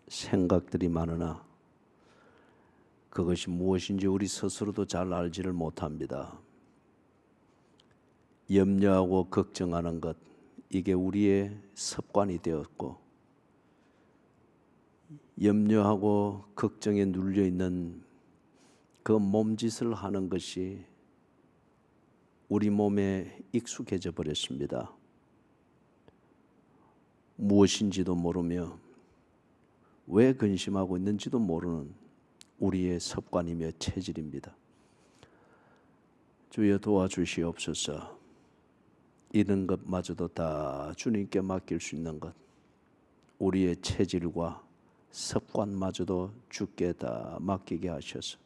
생각들이 많으나 그것이 무엇인지 우리 스스로도 잘 알지를 못합니다. 염려하고 걱정하는 것, 이게 우리의 습관이 되었고, 염려하고 걱정에 눌려 있는 그 몸짓을 하는 것이 우리 몸에 익숙해져 버렸습니다. 무엇인지도 모르며 왜 근심하고 있는지도 모르는 우리의 습관이며 체질입니다. 주여 도와주시옵소서. 이런 것마저도 다 주님께 맡길 수 있는 것, 우리의 체질과 습관마저도 주께 다 맡기게 하셔서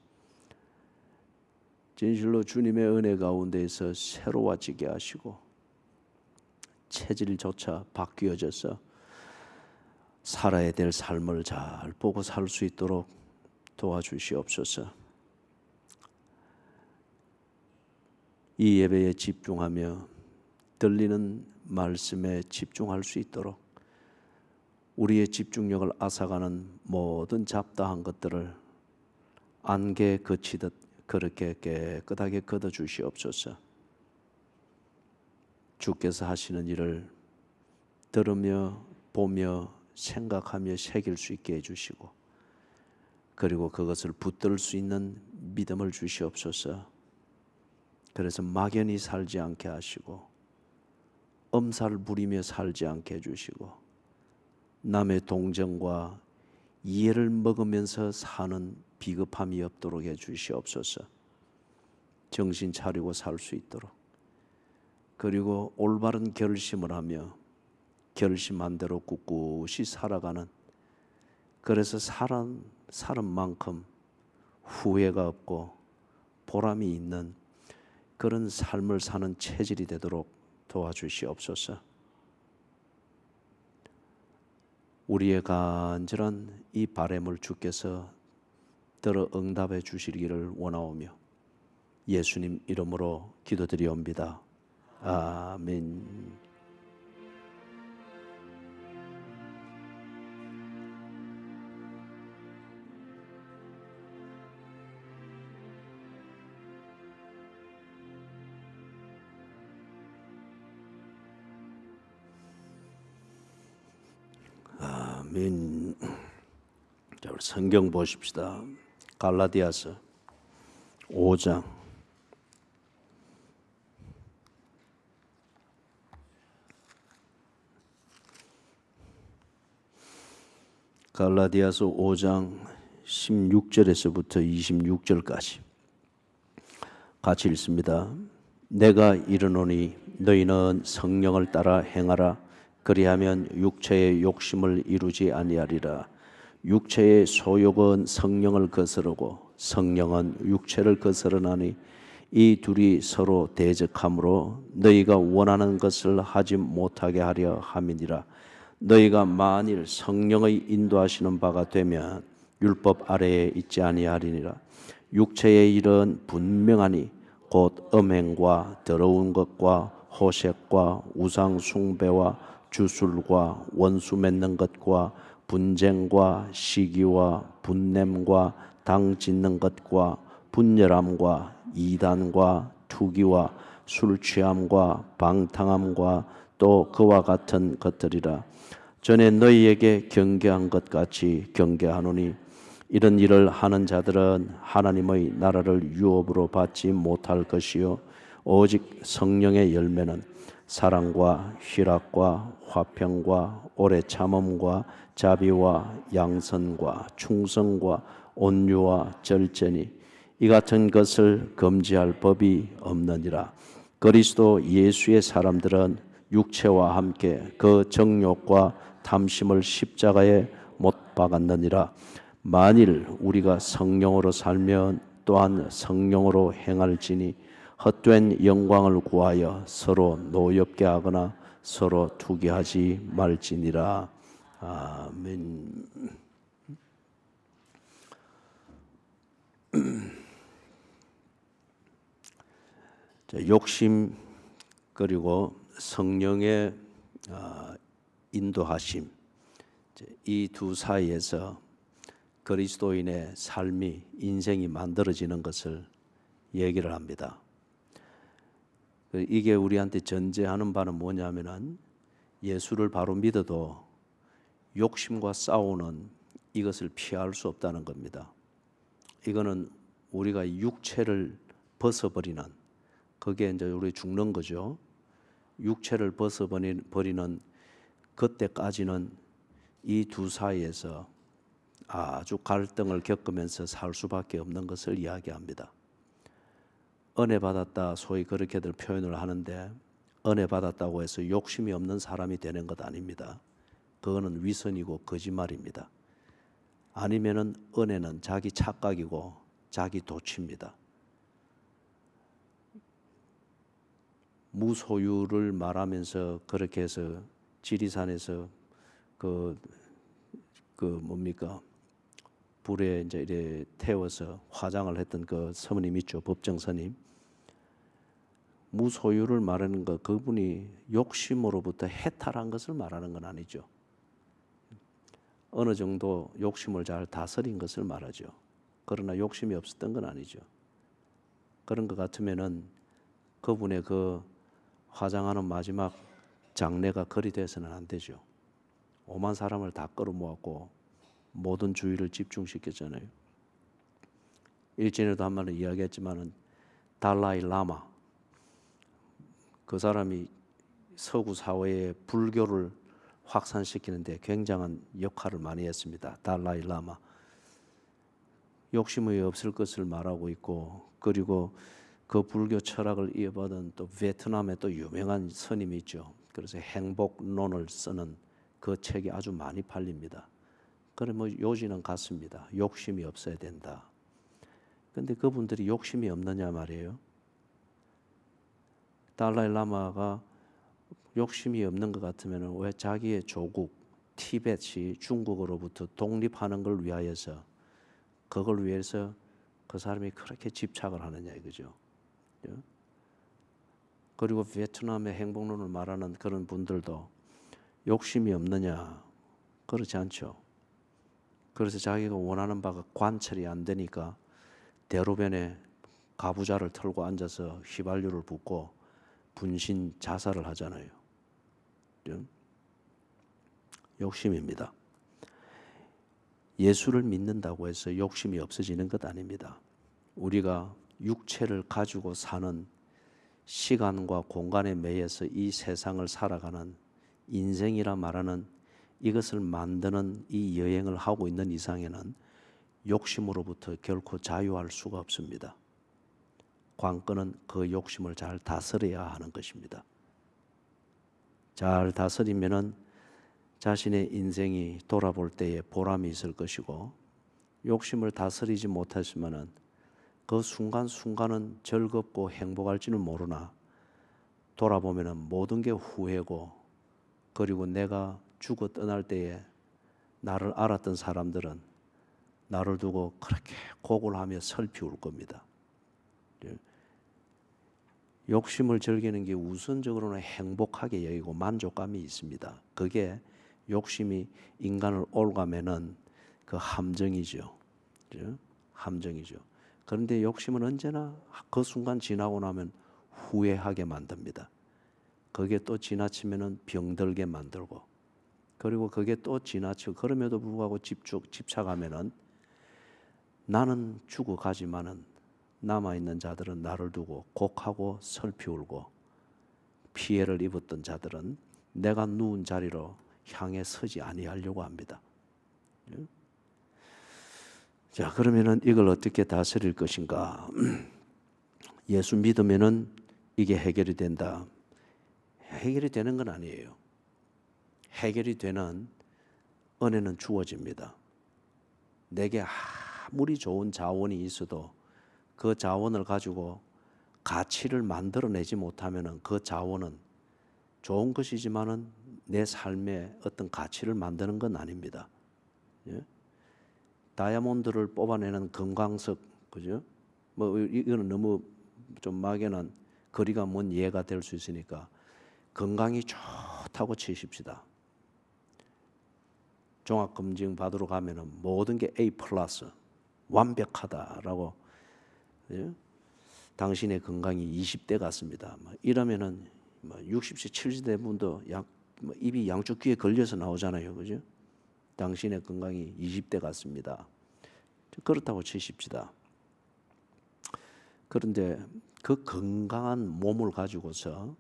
진실로 주님의 은혜 가운데에서 새로워지게 하시고 체질조차 바뀌어져서 살아야 될 삶을 잘 보고 살 수 있도록 도와주시옵소서. 이 예배에 집중하며 들리는 말씀에 집중할 수 있도록 우리의 집중력을 앗아가는 모든 잡다한 것들을 안개 거치듯 그렇게 깨끗하게 걷어 주시옵소서. 주께서 하시는 일을 들으며 보며 생각하며 새길 수 있게 해주시고, 그리고 그것을 붙들 수 있는 믿음을 주시옵소서. 그래서 막연히 살지 않게 하시고 엄살 부리며 살지 않게 해주시고 남의 동정과 이해를 먹으면서 사는 비겁함이 없도록 해주시옵소서. 정신 차리고 살 수 있도록, 그리고 올바른 결심을 하며 결심한 대로 꿋꿋이 살아가는, 그래서 살은 만큼 후회가 없고 보람이 있는 그런 삶을 사는 체질이 되도록 도와주시옵소서. 우리의 간절한 이 바람을 주께서 들어 응답해 주시기를 원하오며 예수님 이름으로 기도드리옵니다. 아멘. 아멘. 자, 우리 성경 보십시다. 갈라디아서 5장 갈라디아서 5장 16절에서부터 26절까지 같이 읽습니다. 내가 이르노니 너희는 성령을 따라 행하라. 그리하면 육체의 욕심을 이루지 아니하리라. 육체의 소욕은 성령을 거스르고 성령은 육체를 거스르나니 이 둘이 서로 대적하므로 너희가 원하는 것을 하지 못하게 하려 함이니라. 너희가 만일 성령의 인도하시는 바가 되면 율법 아래에 있지 아니하리니라. 육체의 일은 분명하니 곧 음행과 더러운 것과 호색과 우상 숭배와 주술과 원수 맺는 것과 분쟁과 시기와 분냄과 당 짓는 것과 분열함과 이단과 투기와 술 취함과 방탕함과 또 그와 같은 것들이라. 전에 너희에게 경계한 것 같이 경계하노니 이런 일을 하는 자들은 하나님의 나라를 유업으로 받지 못할 것이요 오직 성령의 열매는 사랑과 희락과 화평과 오래 참음과 자비와 양선과 충성과 온유와 절제니 이 같은 것을 금지할 법이 없느니라. 그리스도 예수의 사람들은 육체와 함께 그 정욕과 탐심을 십자가에 못 박았느니라. 만일 우리가 성령으로 살면 또한 성령으로 행할지니 헛된 영광을 구하여 서로 노엽게 하거나 서로 투기하지 말지니라. 아멘. 자, 욕심 그리고 성령의 인도하심, 이 두 사이에서 그리스도인의 삶이 인생이 만들어지는 것을 얘기를 합니다. 이게 우리한테 전제하는 바는 뭐냐면은 예수를 바로 믿어도 욕심과 싸우는 이것을 피할 수 없다는 겁니다. 이거는 우리가 육체를 벗어버리는, 그게 이제 우리 죽는 거죠. 육체를 벗어버리는 그때까지는 이 두 사이에서 아주 갈등을 겪으면서 살 수밖에 없는 것을 이야기합니다. 은혜 받았다 소위 그렇게들 표현을 하는데, 은혜 받았다고 해서 욕심이 없는 사람이 되는 것 아닙니다. 그거는 위선이고 거짓말입니다. 아니면은 은혜는 자기 착각이고 자기 도취입니다. 무소유를 말하면서 그렇게 해서 지리산에서 불에 이제 이래 태워서 화장을 했던 그 스님 있죠, 법정 스님. 무소유를 말하는 거, 그분이 욕심으로부터 해탈한 것을 말하는 건 아니죠. 어느 정도 욕심을 잘 다스린 것을 말하죠. 그러나 욕심이 없었던 건 아니죠. 그런 것 같으면은 그분의 그 화장하는 마지막 장례가 그리 돼서는 안 되죠. 오만 사람을 다 끌어모았고 모든 주의를 집중시켰잖아요. 일전에도 한 번은 이야기했지만은 달라이 라마, 그 사람이 서구 사회에 불교를 확산시키는데 굉장한 역할을 많이 했습니다. 달라이 라마. 욕심이 없을 것을 말하고 있고, 그리고 그 불교 철학을 이어받은 또 베트남에 또 유명한 스님이 있죠. 그래서 행복론을 쓰는 그 책이 아주 많이 팔립니다. 그래 뭐 요지는 같습니다. 욕심이 없어야 된다. 근데 그분들이 욕심이 없느냐 말이에요. 달라이 라마가 욕심이 없는 것 같으면 왜 자기의 조국 티벳이 중국으로부터 독립하는 걸 위하여서, 그걸 위해서 그 사람이 그렇게 집착을 하느냐 이거죠. 그리고 베트남의 행복론을 말하는 그런 분들도 욕심이 없느냐, 그렇지 않죠. 그래서 자기가 원하는 바가 관철이 안 되니까 대로변에 가부좌를 털고 앉아서 휘발유를 붓고 분신 자살을 하잖아요. 욕심입니다. 예수를 믿는다고 해서 욕심이 없어지는 것 아닙니다. 우리가 육체를 가지고 사는, 시간과 공간에 매여서 이 세상을 살아가는 인생이라 말하는 이것을 만드는 이 여행을 하고 있는 이상에는 욕심으로부터 결코 자유할 수가 없습니다. 관건은 그 욕심을 잘 다스려야 하는 것입니다. 잘 다스리면은 자신의 인생이 돌아볼 때에 보람이 있을 것이고, 욕심을 다스리지 못했으면은 그 순간순간은 즐겁고 행복할지는 모르나 돌아보면은 모든 게 후회고, 그리고 내가 죽어 떠날 때에 나를 알았던 사람들은 나를 두고 그렇게 고골하며 슬피 울 겁니다. 욕심을 즐기는 게 우선적으로는 행복하게 여기고 만족감이 있습니다. 그게 욕심이 인간을 올가매는 그 함정이죠. 함정이죠. 그런데 욕심은 언제나 그 순간 지나고 나면 후회하게 만듭니다. 그게 또 지나치면은 병들게 만들고, 그리고 그게 또 지나치고, 그럼에도 불구하고 집착하면은 나는 죽어가지만은 남아있는 자들은 나를 두고 곡하고 슬피 울고, 피해를 입었던 자들은 내가 누운 자리로 향해 서지 아니하려고 합니다. 자, 그러면은 이걸 어떻게 다스릴 것인가? 예수 믿으면은 이게 해결이 된다. 해결이 되는 건 아니에요. 해결이 되는 은혜는 주어집니다. 내게 아무리 좋은 자원이 있어도 그 자원을 가지고 가치를 만들어내지 못하면은 그 자원은 좋은 것이지만은 내 삶에 어떤 가치를 만드는 건 아닙니다. 예? 다이아몬드를 뽑아내는 금광석, 그죠? 뭐 이거는 너무 좀 막연한 거리가 먼 예가 될 수 있으니까 건강이 좋다고 치십시다. 종합검진 받으러 가면은 모든 게 A 플러스 완벽하다라고. 예? 당신의 건강이 20대 같습니다. 이러면은 60세, 70대 분도 입이 양쪽 귀에 걸려서 나오잖아요, 그죠? 당신의 건강이 20대 같습니다. 그렇다고 치십시다. 그런데 그 건강한 몸을 가지고서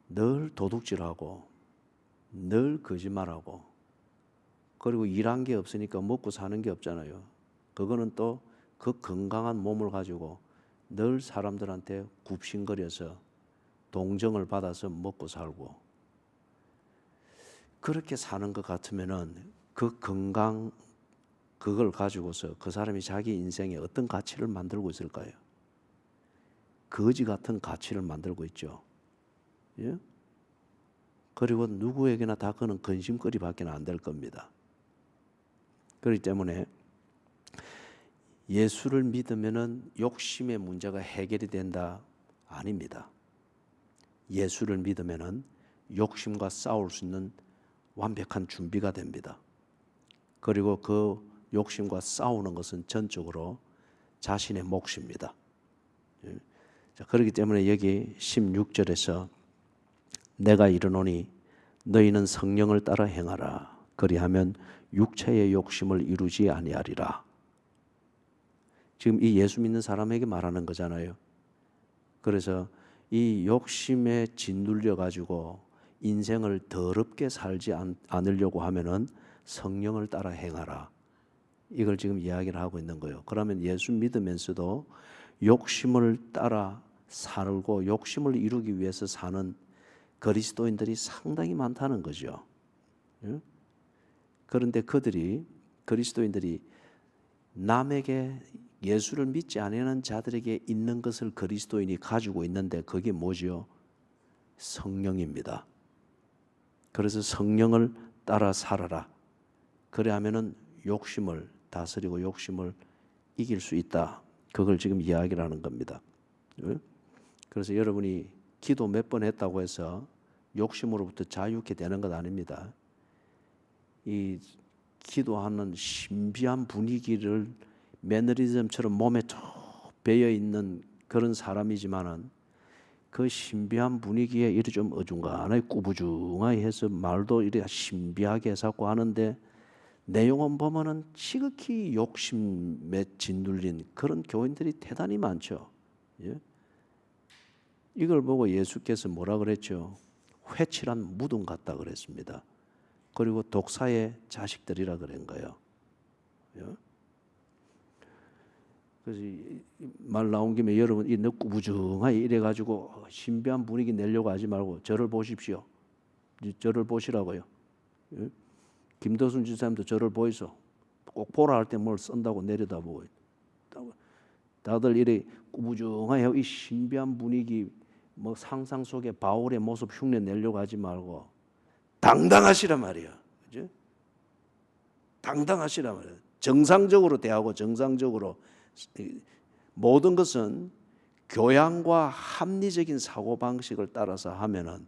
늘 도둑질하고 늘 거짓말하고 그리고 일한 게 없으니까 먹고 사는 게 없잖아요. 그거는 또 그 건강한 몸을 가지고 늘 사람들한테 굽신거려서 동정을 받아서 먹고 살고 그렇게 사는 것 같으면은 그 건강 그걸 가지고서 그 사람이 자기 인생에 어떤 가치를 만들고 있을까요? 거지 같은 가치를 만들고 있죠. 예? 그리고 누구에게나 다 그는 근심거리밖에 안 될 겁니다. 그렇기 때문에 예수를 믿으면은 욕심의 문제가 해결이 된다? 아닙니다. 예수를 믿으면은 욕심과 싸울 수 있는 완벽한 준비가 됩니다. 그리고 그 욕심과 싸우는 것은 전적으로 자신의 몫입니다. 자, 그렇기 때문에 여기 16절에서 내가 이르노니 너희는 성령을 따라 행하라. 그리하면 육체의 욕심을 이루지 아니하리라. 지금 이 예수 믿는 사람에게 말하는 거잖아요. 그래서 이 욕심에 짓눌려 가지고 인생을 더럽게 살지 않으려고 하면은 성령을 따라 행하라. 이걸 지금 이야기를 하고 있는 거예요. 그러면 예수 믿으면서도 욕심을 따라 살고 욕심을 이루기 위해서 사는 그리스도인들이 상당히 많다는 거죠. 그런데 그리스도인들이 남에게 예수를 믿지 않는 자들에게 있는 것을 그리스도인이 가지고 있는데 그게 뭐죠? 성령입니다. 그래서 성령을 따라 살아라. 그래야면은 욕심을 다스리고 욕심을 이길 수 있다. 그걸 지금 이야기를 하는 겁니다. 그래서 여러분이 기도 몇 번 했다고 해서 욕심으로부터 자유케 되는 것 아닙니다. 이 기도하는 신비한 분위기를 매너리즘처럼 몸에 쭉 배어 있는 그런 사람이지만은 그 신비한 분위기에 이리 좀 어중간하게 꾸부중하게 해서 말도 이래 신비하게 해서 하는데 내용은 보면은 지극히 욕심에 짓눌린 그런 교인들이 대단히 많죠. 예? 이걸 보고 예수께서 뭐라 그랬죠? 회칠한 무덤 같다 그랬습니다. 그리고 독사의 자식들이라 그런 거예요. 예? 그래서 말 나온 김에 여러분 이 꾸부정하게 이래가지고 신비한 분위기 내려고 하지 말고 저를 보십시오. 저를 보시라고요. 예? 김도순 지사님도 저를 보이소. 꼭 보라 할 때 뭘 쓴다고 내려다보고 다들 이래 꾸부정하게 이 신비한 분위기 뭐 상상 속에 바울의 모습 흉내 내려고 하지 말고 당당하시란 말이야. 그죠? 당당하시란 말이야. 정상적으로 대하고 정상적으로 모든 것은 교양과 합리적인 사고방식을 따라서 하면은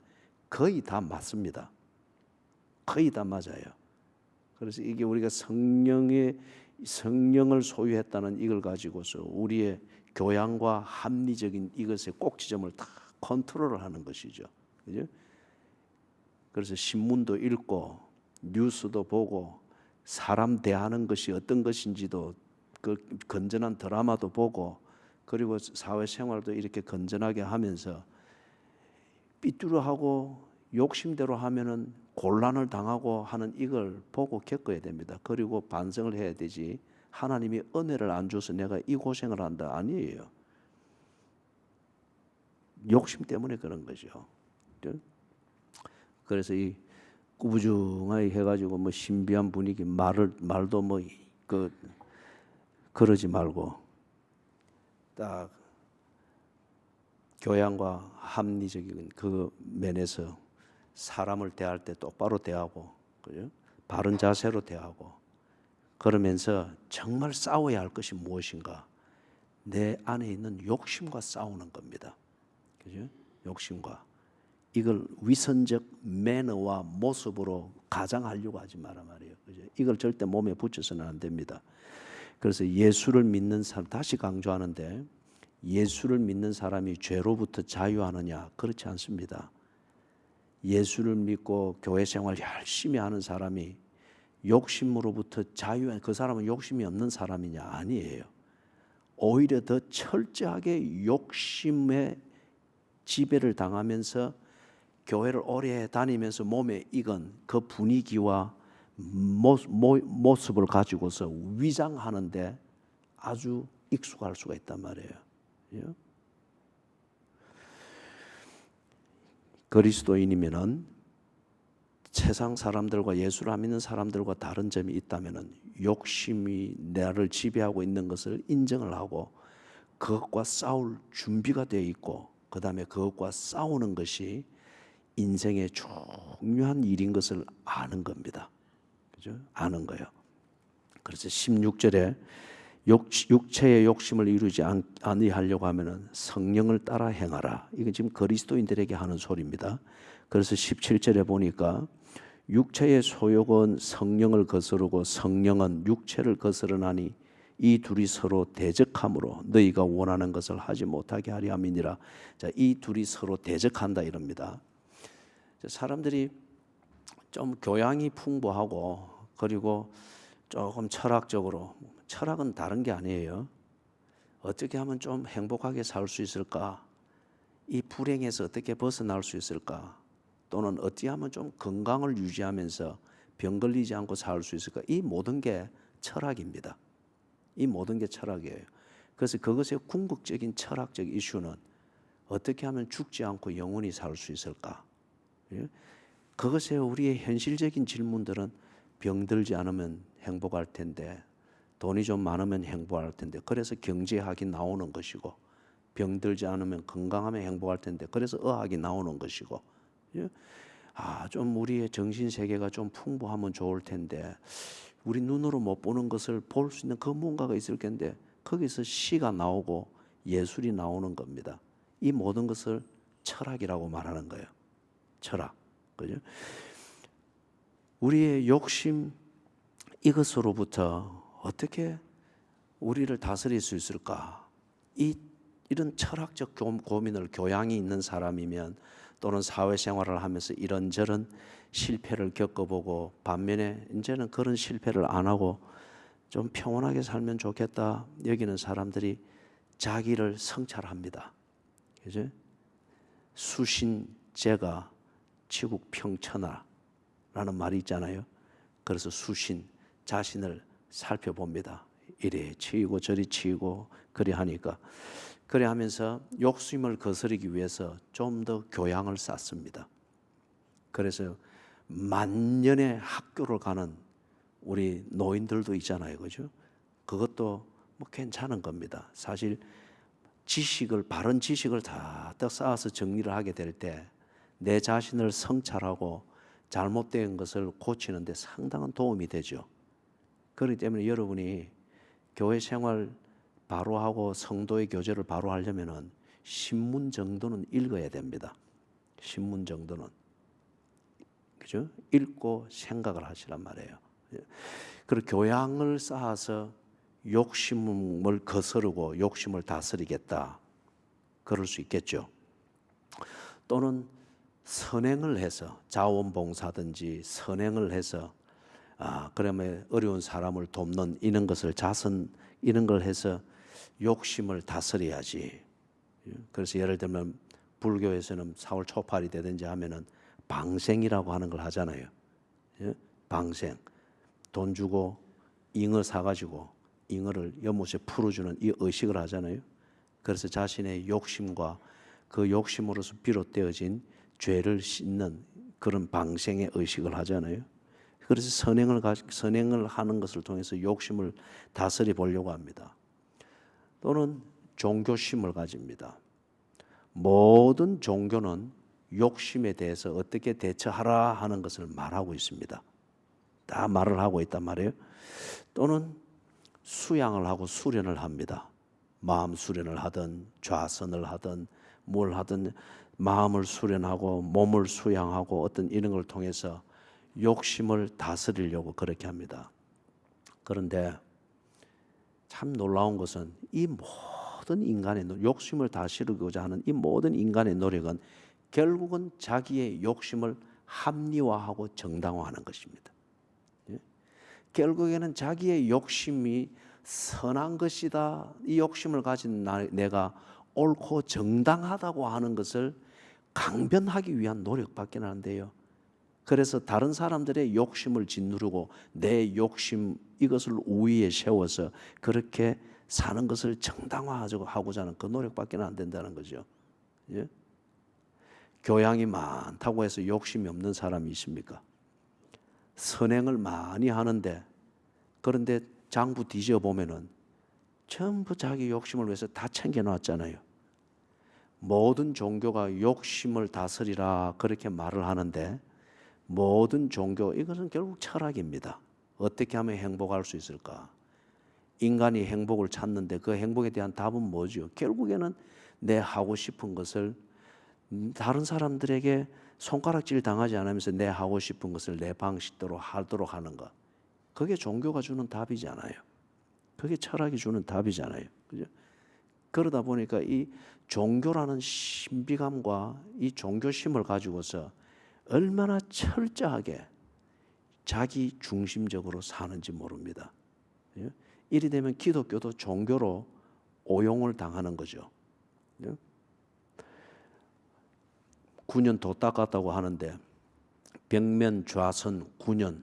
거의 다 맞습니다. 거의 다 맞아요. 그래서 이게 우리가 성령을 소유했다는 이걸 가지고서 우리의 교양과 합리적인 이것의 꼭지점을 다 컨트롤을 하는 것이죠. 그죠? 그래서 신문도 읽고 뉴스도 보고 사람 대하는 것이 어떤 것인지도 그 건전한 드라마도 보고 그리고 사회생활도 이렇게 건전하게 하면서 삐뚤어하고 욕심대로 하면은 곤란을 당하고 하는 이걸 보고 겪어야 됩니다. 그리고 반성을 해야 되지. 하나님이 은혜를 안 줘서 내가 이 고생을 한다 아니에요. 욕심 때문에 그런 거죠. 그래서 이 꾸부중하게 해가지고 뭐 신비한 분위기 말도 뭐 그러지 말고 딱 교양과 합리적인 그 면에서 사람을 대할 때 똑바로 대하고 그죠? 바른 자세로 대하고 그러면서 정말 싸워야 할 것이 무엇인가? 내 안에 있는 욕심과 싸우는 겁니다. 그죠? 욕심과 이걸 위선적 매너와 모습으로 가장하려고 하지 마라 말이에요. 그죠? 이걸 절대 몸에 붙여서는 안 됩니다. 그래서 예수를 믿는 사람, 다시 강조하는데 예수를 믿는 사람이 죄로부터 자유하느냐? 그렇지 않습니다. 예수를 믿고 교회 생활 열심히 하는 사람이 욕심으로부터 자유한 그 사람은 욕심이 없는 사람이냐? 아니에요. 오히려 더 철저하게 욕심의 지배를 당하면서 교회를 오래 다니면서 몸에 익은 그 분위기와 모습을 가지고서 위장하는데 아주 익숙할 수가 있단 말이에요. 그리스도인이면은 세상 사람들과 예수를 안 믿는 사람들과 다른 점이 있다면은 욕심이 나를 지배하고 있는 것을 인정을 하고 그것과 싸울 준비가 되어 있고 그 다음에 그것과 싸우는 것이 인생의 중요한 일인 것을 아는 겁니다. 그죠? 아는 거예요. 그래서 16절에 육체의 욕심을 이루지 아니하려고 하면은 성령을 따라 행하라. 이건 지금 그리스도인들에게 하는 소리입니다. 그래서 17절에 보니까 육체의 소욕은 성령을 거스르고 성령은 육체를 거스르나니 이 둘이 서로 대적함으로 너희가 원하는 것을 하지 못하게 하리 함이니라. 자, 이 둘이 서로 대적한다 이럽니다. 사람들이 좀 교양이 풍부하고 그리고 조금 철학적으로, 철학은 다른 게 아니에요. 어떻게 하면 좀 행복하게 살 수 있을까? 이 불행에서 어떻게 벗어날 수 있을까? 또는 어떻게 하면 좀 건강을 유지하면서 병 걸리지 않고 살 수 있을까? 이 모든 게 철학입니다. 이 모든 게 철학이에요. 그래서 그것의 궁극적인 철학적 이슈는 어떻게 하면 죽지 않고 영원히 살 수 있을까? 그것에 우리의 현실적인 질문들은 병들지 않으면 행복할 텐데, 돈이 좀 많으면 행복할 텐데, 그래서 경제학이 나오는 것이고, 병들지 않으면 건강하면 행복할 텐데, 그래서 의학이 나오는 것이고, 좀 우리의 정신 세계가 좀 풍부하면 좋을 텐데, 우리 눈으로 못 보는 것을 볼 수 있는 그 뭔가가 있을 텐데, 거기서 시가 나오고 예술이 나오는 겁니다. 이 모든 것을 철학이라고 말하는 거예요. 철학, 그죠? 우리의 욕심 이것으로부터 어떻게 우리를 다스릴 수 있을까? 이런 철학적 고민을 교양이 있는 사람이면 또는 사회생활을 하면서 이런저런 실패를 겪어보고 반면에 이제는 그런 실패를 안 하고 좀 평온하게 살면 좋겠다 여기는 사람들이 자기를 성찰합니다. 그죠? 수신제가 치국평천하라는 말이 있잖아요. 그래서 수신 자신을 살펴봅니다. 이래 치이고 저리 치이고 그래 하니까 그래 하면서 욕심을 거스르기 위해서 좀 더 교양을 쌓습니다. 그래서 만년의 학교를 가는 우리 노인들도 있잖아요. 그죠? 그것도 뭐 괜찮은 겁니다. 사실 바른 지식을 다 쌓아서 정리를 하게 될 때 내 자신을 성찰하고 잘못된 것을 고치는 데 상당한 도움이 되죠. 그렇기 때문에 여러분이 교회 생활 바로 하고 성도의 교제를 바로 하려면은 신문 정도는 읽어야 됩니다. 신문 정도는. 그죠? 읽고 생각을 하시란 말이에요. 그리고 교양을 쌓아서 욕심을 거스르고 욕심을 다스리겠다. 그럴 수 있겠죠. 또는 선행을 해서 자원봉사든지 선행을 해서 그러면 어려운 사람을 돕는 이런 것을 이런 걸 해서 욕심을 다스려야지. 그래서 예를 들면 불교에서는 4월 초팔이 되든지 하면은 방생이라고 하는 걸 하잖아요. 방생. 돈 주고 잉어 사가지고 잉어를 연못에 풀어주는 이 의식을 하잖아요. 그래서 자신의 욕심과 그 욕심으로서 비롯되어진 죄를 씻는 그런 방생의 의식을 하잖아요. 그래서 선행을 하는 것을 통해서 욕심을 다스려 보려고 합니다. 또는 종교심을 가집니다. 모든 종교는 욕심에 대해서 어떻게 대처하라 하는 것을 말하고 있습니다. 다 말을 하고 있단 말이에요. 또는 수양을 하고 수련을 합니다. 마음 수련을 하든 좌선을 하든 뭘 하든 마음을 수련하고 몸을 수양하고 어떤 이런 걸 통해서 욕심을 다스리려고 그렇게 합니다. 그런데 참 놀라운 것은 이 모든 인간의 욕심을 다스리고자 하는 이 모든 인간의 노력은 결국은 자기의 욕심을 합리화하고 정당화하는 것입니다. 결국에는 자기의 욕심이 선한 것이다, 이 욕심을 가진 내가 옳고 정당하다고 하는 것을 강변하기 위한 노력밖에 안 돼요. 그래서 다른 사람들의 욕심을 짓누르고 내 욕심 이것을 우위에 세워서 그렇게 사는 것을 정당화하고자 하는 그 노력밖에 안 된다는 거죠. 예? 교양이 많다고 해서 욕심이 없는 사람이 있습니까? 선행을 많이 하는데 그런데 장부 뒤져 보면은 전부 자기 욕심을 위해서 다 챙겨놨잖아요. 모든 종교가 욕심을 다스리라 그렇게 말을 하는데 모든 종교 이것은 결국 철학입니다. 어떻게 하면 행복할 수 있을까? 인간이 행복을 찾는데 그 행복에 대한 답은 뭐죠? 결국에는 내 하고 싶은 것을 다른 사람들에게 손가락질 당하지 않으면서 내 하고 싶은 것을 내 방식대로 하도록 하는 것. 그게 종교가 주는 답이잖아요. 그게 철학이 주는 답이잖아요. 그죠? 그러다 보니까 이 종교라는 신비감과 이 종교심을 가지고서 얼마나 철저하게 자기 중심적으로 사는지 모릅니다. 이리 되면 기독교도 종교로 오용을 당하는 거죠. 9년 도 닦았다고 하는데 벽면 좌선 9년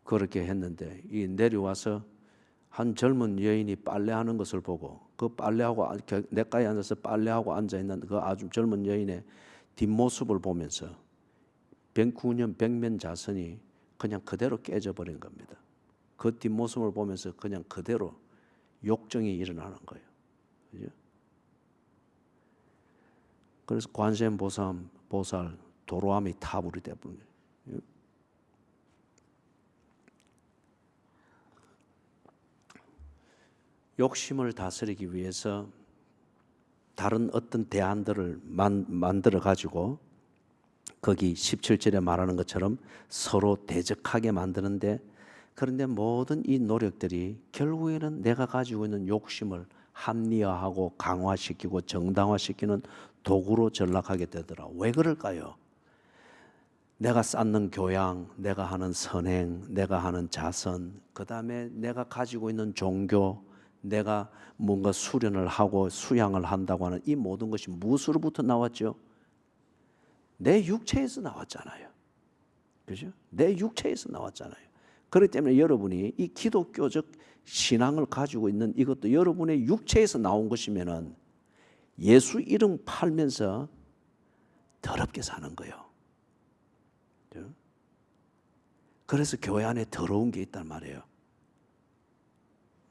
그렇게 했는데 이 내려와서 한 젊은 여인이 빨래하는 것을 보고 그 빨래하고 냇가에 앉아서 빨래하고 앉아 있는 그 아주 젊은 여인의 뒷모습을 보면서 9년 벽면 자선이 그냥 그대로 깨져버린 겁니다. 그 뒷모습을 보면서 그냥 그대로 욕정이 일어나는 거예요. 그죠? 그래서 관세음 보살 도로함이 타불이 되버린 거예요. 욕심을 다스리기 위해서 다른 어떤 대안들을 만들어 가지고 거기 17절에 말하는 것처럼 서로 대적하게 만드는데 그런데 모든 이 노력들이 결국에는 내가 가지고 있는 욕심을 합리화하고 강화시키고 정당화시키는 도구로 전락하게 되더라. 왜 그럴까요? 내가 쌓는 교양, 내가 하는 선행, 내가 하는 자선, 그 다음에 내가 가지고 있는 종교, 내가 뭔가 수련을 하고 수양을 한다고 하는 이 모든 것이 무엇으로부터 나왔죠? 내 육체에서 나왔잖아요. 그죠? 내 육체에서 나왔잖아요. 그렇기 때문에 여러분이 이 기독교적 신앙을 가지고 있는 이것도 여러분의 육체에서 나온 것이면은 예수 이름 팔면서 더럽게 사는 거예요. 그래서 교회 안에 더러운 게 있단 말이에요.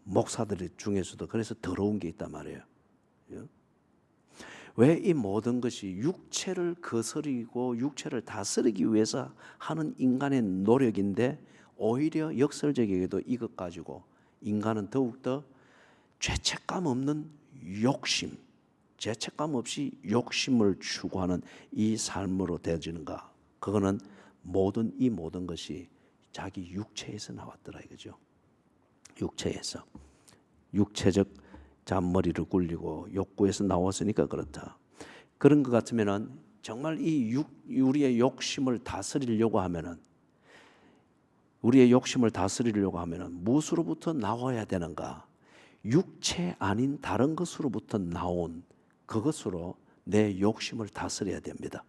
목사들 중에서도 그래서 더러운 게 있단 말이에요. 왜 이 모든 것이 육체를 거스리고 육체를 다스리기 위해서 하는 인간의 노력인데 오히려 역설적이게도 이것 가지고 인간은 더욱더 죄책감 없는 욕심, 죄책감 없이 욕심을 추구하는 이 삶으로 되어지는가? 그거는 이 모든 것이 자기 육체에서 나왔더라 이거죠. 육체에서 육체적 잔머리를 굴리고 욕구에서 나왔으니까 그렇다. 그런 것 같으면은 정말 우리의 욕심을 다스리려고 하면은 무엇으로부터 나와야 되는가? 육체 아닌 다른 것으로부터 나온 그것으로 내 욕심을 다스려야 됩니다.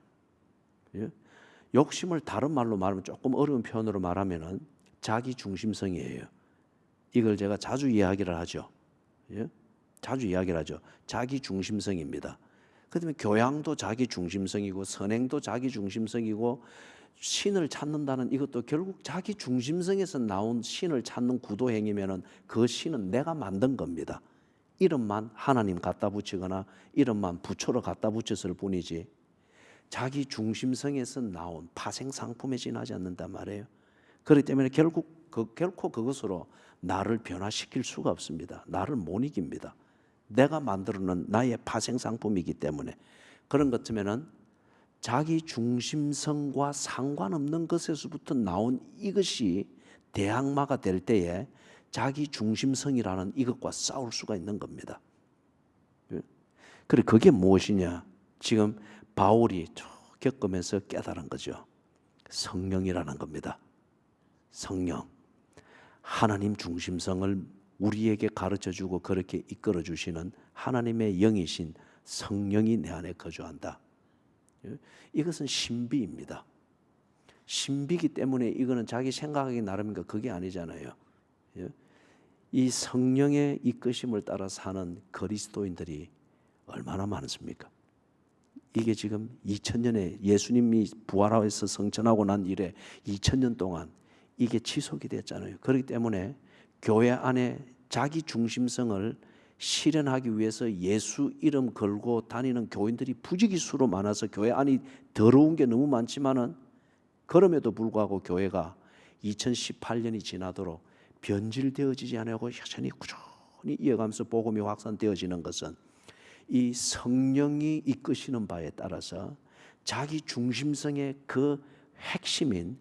욕심을 다른 말로 말하면 조금 어려운 표현으로 말하면은 자기 중심성이에요. 이걸 제가 자주 이야기를 하죠. 자기 중심성입니다. 그다음에 교양도 자기 중심성이고 선행도 자기 중심성이고 신을 찾는다는 이것도 결국 자기 중심성에서 나온 신을 찾는 구도 행위면은 그 신은 내가 만든 겁니다. 이름만 하나님 갖다 붙이거나 이름만 부처로 갖다 붙였을 뿐이지 자기 중심성에서 나온 파생 상품에 지나지 않는단 말이에요. 그렇기 때문에 결코 그것으로 나를 변화시킬 수가 없습니다. 나를 못 이깁니다. 내가 만들어낸 나의 파생 상품이기 때문에 그런 것 같으면은 자기 중심성과 상관없는 것에서부터 나온 이것이 대항마가 될 때에 자기 중심성이라는 이것과 싸울 수가 있는 겁니다. 그래, 그게 무엇이냐? 지금 바울이 겪으면서 깨달은 거죠. 성령이라는 겁니다. 성령. 하나님 중심성을 우리에게 가르쳐주고 그렇게 이끌어주시는 하나님의 영이신 성령이 내 안에 거주한다. 이것은 신비입니다. 신비이기 때문에 이거는 자기 생각하기 나름인가 그게 아니잖아요. 이 성령의 이끄심을 따라 사는 그리스도인들이 얼마나 많습니까? 이게 지금 2000년에 예수님이 부활하여서 성천하고 난 이래 2000년 동안 이게 지속이 됐잖아요. 그렇기 때문에 교회 안에 자기 중심성을 실현하기 위해서 예수 이름 걸고 다니는 교인들이 부지기수로 많아서 교회 안이 더러운 게 너무 많지만은 그럼에도 불구하고 교회가 2018년이 지나도록 변질되어지지 않고 여전히 꾸준히 이어가면서 복음이 확산되어지는 것은 이 성령이 이끄시는 바에 따라서 자기 중심성의 그 핵심인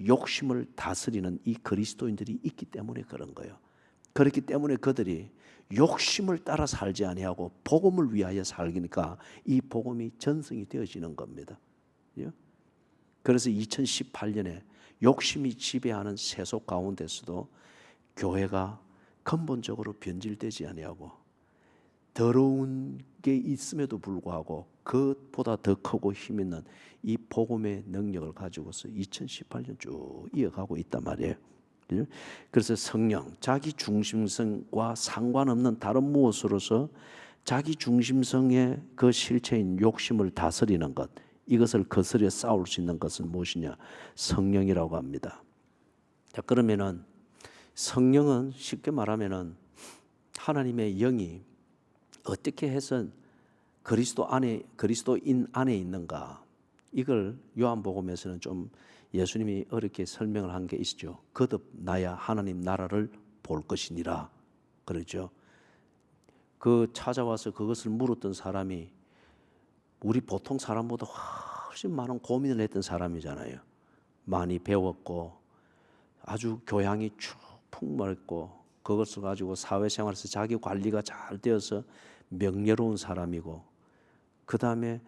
욕심을 다스리는 이 그리스도인들이 있기 때문에 그런 거예요. 그렇기 때문에 그들이 욕심을 따라 살지 아니하고 복음을 위하여 살기니까 이 복음이 전승이 되어지는 겁니다. 그래서 2018년에 욕심이 지배하는 세속 가운데서도 교회가 근본적으로 변질되지 아니하고 더러운 게 있음에도 불구하고 그것보다 더 크고 힘 있는 이 복음의 능력을 가지고서 2018년 쭉 이어가고 있단 말이에요. 그래서 성령, 자기 중심성과 상관없는 다른 무엇으로서 자기 중심성의 그 실체인 욕심을 다스리는 것, 이것을 거스려 싸울 수 있는 것은 무엇이냐? 성령이라고 합니다. 자, 그러면은 성령은 쉽게 말하면은 하나님의 영이 어떻게 해서 그리스도인 안에 있는가? 이걸 요한복음에서는 좀 예수님이 어렵게 설명을 한 게 있죠. 거듭나야 하나님 나라를 볼 것이니라 그러죠. 그 찾아와서 그것을 물었던 사람이 우리 보통 사람보다 훨씬 많은 고민을 했던 사람이잖아요. 많이 배웠고 아주 교양이 쭉 풍부했고 그것을 가지고 사회생활에서 자기 관리가 잘 되어서 명예로운 사람이고 그 다음에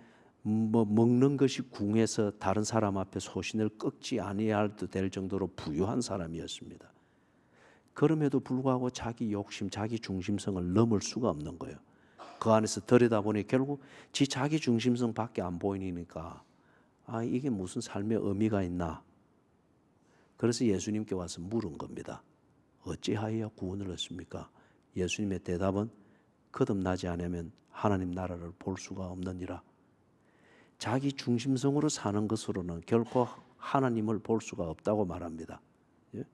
먹는 것이 궁해서 다른 사람 앞에 소신을 꺾지 아니할도 될 정도로 부유한 사람이었습니다. 그럼에도 불구하고 자기 욕심, 자기 중심성을 넘을 수가 없는 거예요. 그 안에서 들여다보니 결국 자기 중심성밖에 안 보이니까 이게 무슨 삶의 의미가 있나? 그래서 예수님께 와서 물은 겁니다. 어찌하여 구원을 얻습니까? 예수님의 대답은 거듭나지 않으면 하나님 나라를 볼 수가 없느니라. 자기 중심성으로 사는 것으로는 결코 하나님을 볼 수가 없다고 말합니다. 예?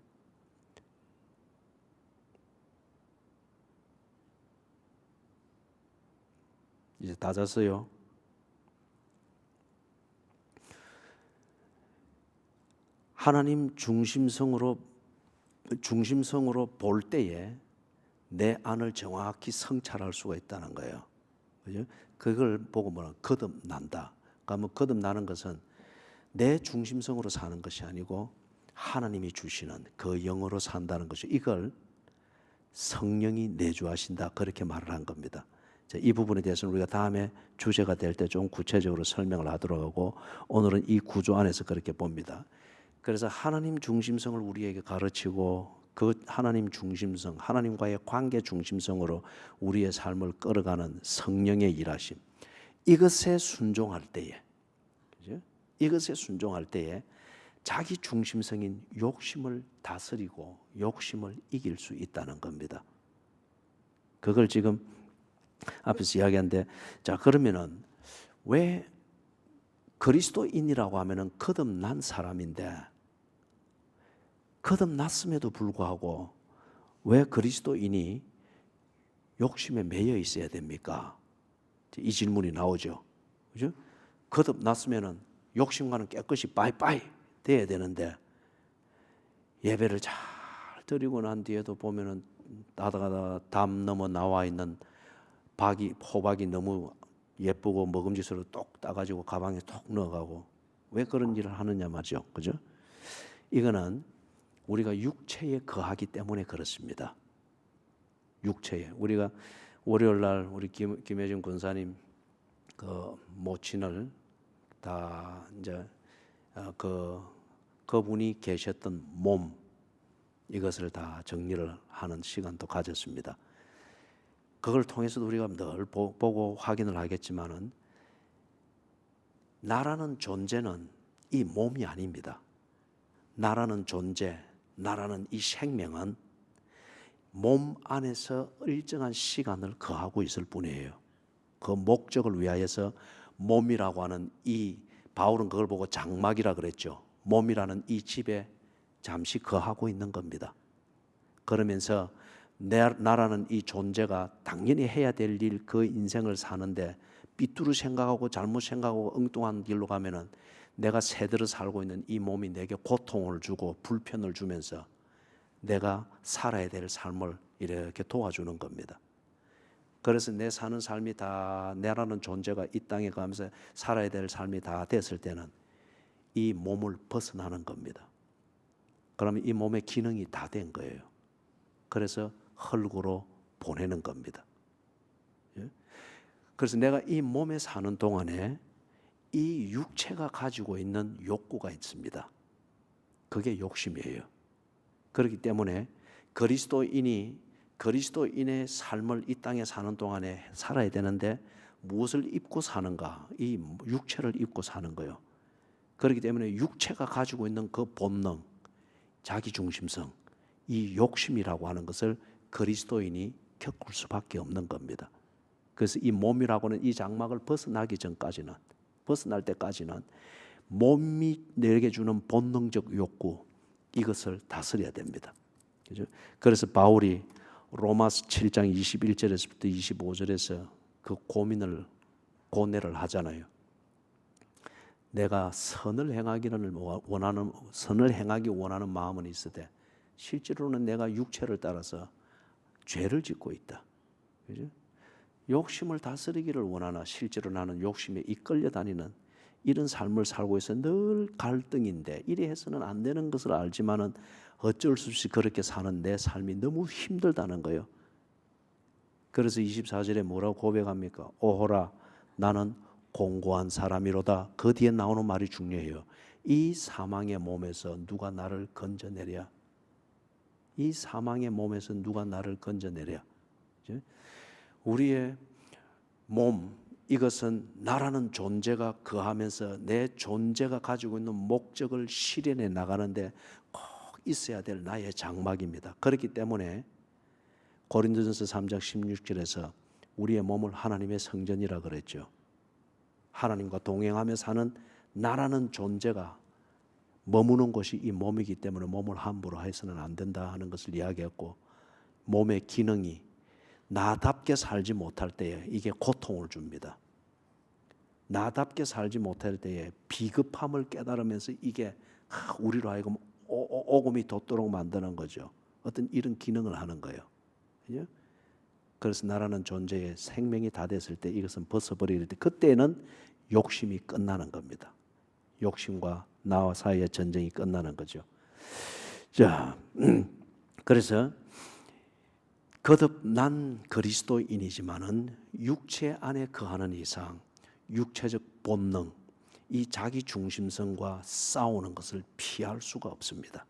이제 다 잤어요. 하나님 중심성으로 볼 때에 내 안을 정확히 성찰할 수가 있다는 거예요. 그죠? 그걸 보고 뭐라 거듭난다. 그러면 거듭나는 것은 내 중심성으로 사는 것이 아니고 하나님이 주시는 그 영으로 산다는 것이 이걸 성령이 내주하신다 그렇게 말을 한 겁니다. 자, 이 부분에 대해서는 우리가 다음에 주제가 될 때 좀 구체적으로 설명을 하도록 하고 오늘은 이 구조 안에서 그렇게 봅니다. 그래서 하나님 중심성을 우리에게 가르치고 그 하나님 중심성, 하나님과의 관계 중심성으로 우리의 삶을 끌어가는 성령의 일하심. 이것에 순종할 때에, 그죠? 이것에 순종할 때에 자기 중심성인 욕심을 다스리고 욕심을 이길 수 있다는 겁니다. 그걸 지금 앞에서 이야기한데, 자 그러면은 왜 그리스도인이라고 하면은 거듭난 사람인데 거듭났음에도 불구하고 왜 그리스도인이 욕심에 매여 있어야 됩니까? 이 질문이 나오죠. 그죠? 거듭났으면은 욕심과는 깨끗이 빠이빠이 돼야 되는데 예배를 잘 드리고 난 뒤에도 보면은 나다가다 담 넘어 나와 있는 호박이 너무 예쁘고 먹음직스러워 똑 따가지고 가방에 톡 넣어가고 왜 그런 일을 하느냐 말이죠. 그죠? 이거는 우리가 육체에 거하기 때문에 그렇습니다. 육체에. 우리가 월요일 날 우리 김혜진 군사님 그 모친을 다 이제 그분이 계셨던 몸 이것을 다 정리를 하는 시간도 가졌습니다. 그걸 통해서도 우리가 늘 보고 확인을 하겠지만은 나라는 존재는 이 몸이 아닙니다. 나라는 존재, 나라는 이 생명은 몸 안에서 일정한 시간을 거하고 있을 뿐이에요. 그 목적을 위하여서 몸이라고 하는 이 바울은 그걸 보고 장막이라 그랬죠. 몸이라는 이 집에 잠시 거하고 있는 겁니다. 그러면서 나라는 이 존재가 당연히 해야 될 일, 그 인생을 사는데 삐뚤어 생각하고 잘못 생각하고 엉뚱한 길로 가면은 내가 새들어 살고 있는 이 몸이 내게 고통을 주고 불편을 주면서 내가 살아야 될 삶을 이렇게 도와주는 겁니다. 그래서 내 사는 삶이 다 내라는 존재가 이 땅에 가면서 살아야 될 삶이 다 됐을 때는 이 몸을 벗어나는 겁니다. 그러면 이 몸의 기능이 다 된 거예요. 그래서 흙으로 보내는 겁니다. 그래서 내가 이 몸에 사는 동안에 이 육체가 가지고 있는 욕구가 있습니다. 그게 욕심이에요. 그렇기 때문에 그리스도인의 삶을 이 땅에 사는 동안에 살아야 되는데 무엇을 입고 사는가? 이 육체를 입고 사는 거예요. 그렇기 때문에 육체가 가지고 있는 그 본능, 자기중심성, 이 욕심이라고 하는 것을 그리스도인이 겪을 수밖에 없는 겁니다. 그래서 이 몸이라고는 이 장막을 벗어날 때까지는 몸이 내게 주는 본능적 욕구, 이것을 다스려야 됩니다. 그죠? 그래서 바울이 로마서 7장 21절에서부터 25절에서 그 고뇌를 하잖아요. 내가 선을 행하기 원하는 마음은 있으되 실제로는 내가 육체를 따라서 죄를 짓고 있다. 그죠? 욕심을 다스리기를 원하나 실제로 나는 욕심에 이끌려 다니는 이런 삶을 살고 있어 늘 갈등인데 이래 해서는 안 되는 것을 알지만은 어쩔 수 없이 그렇게 사는 내 삶이 너무 힘들다는 거예요. 그래서 24절에 뭐라고 고백합니까? 오호라 나는 공고한 사람이로다. 그 뒤에 나오는 말이 중요해요. 이 사망의 몸에서 누가 나를 건져내랴? 이 사망의 몸에서 누가 나를 건져내랴? 우리의 몸, 이것은 나라는 존재가 거하면서 내 존재가 가지고 있는 목적을 실현해 나가는데 꼭 있어야 될 나의 장막입니다. 그렇기 때문에 고린도전서 3장 16절에서 우리의 몸을 하나님의 성전이라 그랬죠. 하나님과 동행하며 사는 나라는 존재가 머무는 곳이 이 몸이기 때문에 몸을 함부로 해서는 안 된다 하는 것을 이야기했고, 몸의 기능이 나답게 살지 못할 때에 이게 고통을 줍니다. 나답게 살지 못할 때에 비겁함을 깨달으면서 이게 우리로 하여금 오금이 돋도록 만드는 거죠. 어떤 이런 기능을 하는 거예요. 그래서 나라는 존재의 생명이 다 됐을 때 이것은 벗어버릴 때 그때는 욕심이 끝나는 겁니다. 욕심과 나와 사이의 전쟁이 끝나는 거죠. 자, 그래서 거듭난 그리스도인이지만은 육체 안에 거하는 이상 육체적 본능, 이 자기 중심성과 싸우는 것을 피할 수가 없습니다.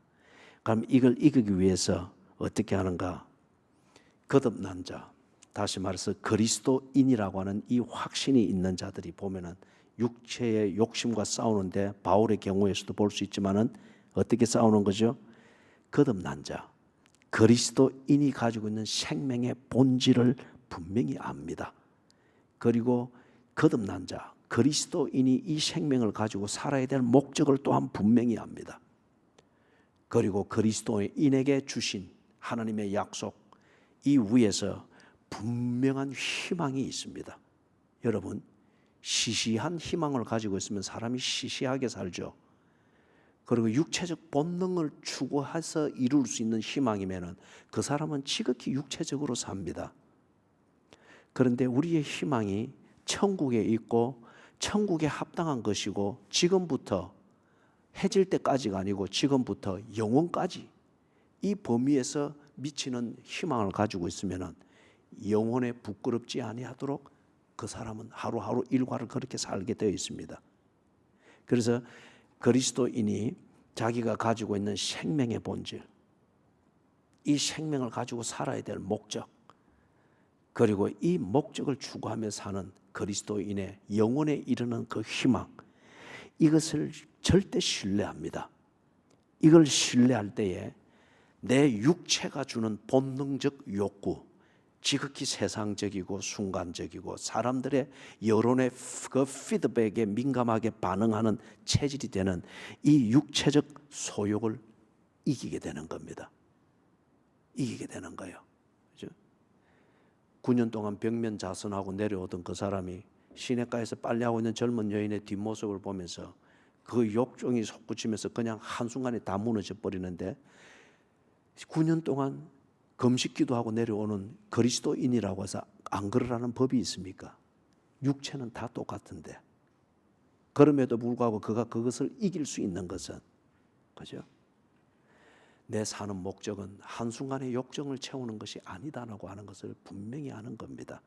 그럼 이걸 이기기 위해서 어떻게 하는가? 거듭난 자, 다시 말해서 그리스도인이라고 하는 이 확신이 있는 자들이 보면은 육체의 욕심과 싸우는데 바울의 경우에서도 볼 수 있지만은 어떻게 싸우는 거죠? 거듭난 자, 그리스도인이 가지고 있는 생명의 본질을 분명히 압니다. 그리고 거듭난 자, 그리스도인이 이 생명을 가지고 살아야 될 목적을 또한 분명히 압니다. 그리고 그리스도인에게 주신 하나님의 약속, 이 위에서 분명한 희망이 있습니다. 여러분, 시시한 희망을 가지고 있으면 사람이 시시하게 살죠. 그리고 육체적 본능을 추구해서 이룰 수 있는 희망이면은 그 사람은 지극히 육체적으로 삽니다. 그런데 우리의 희망이 천국에 있고 천국에 합당한 것이고 지금부터 해질 때까지가 아니고 지금부터 영원까지 이 범위에서 미치는 희망을 가지고 있으면 영혼에 부끄럽지 아니하도록 그 사람은 하루하루 일과를 그렇게 살게 되어 있습니다. 그래서 그리스도인이 자기가 가지고 있는 생명의 본질, 이 생명을 가지고 살아야 될 목적, 그리고 이 목적을 추구하며 사는 그리스도인의 영혼에 이르는 그 희망, 이것을 절대 신뢰합니다. 이걸 신뢰할 때에 내 육체가 주는 본능적 욕구, 지극히 세상적이고 순간적이고 사람들의 여론의 그 피드백에 민감하게 반응하는 체질이 되는 이 육체적 소욕을 이기게 되는 겁니다. 이기게 되는 거예요. 그죠? 9년 동안 벽면 자선하고 내려오던 그 사람이 시냇가에서 빨래하고 있는 젊은 여인의 뒷모습을 보면서 그 욕정이 솟구치면서 그냥 한순간에 다 무너져 버리는데 9년 동안 금식기도 하고 내려오는 그리스도인이라고 해서 안 그러라는 법이 있습니까? 육체는 다 똑같은데 그럼에도 불구하고 그가 그것을 이길 수 있는 것은, 그죠? 내 사는 목적은 한순간의 욕정을 채우는 것이 아니다라고 하는 것을 분명히 아는 겁니다.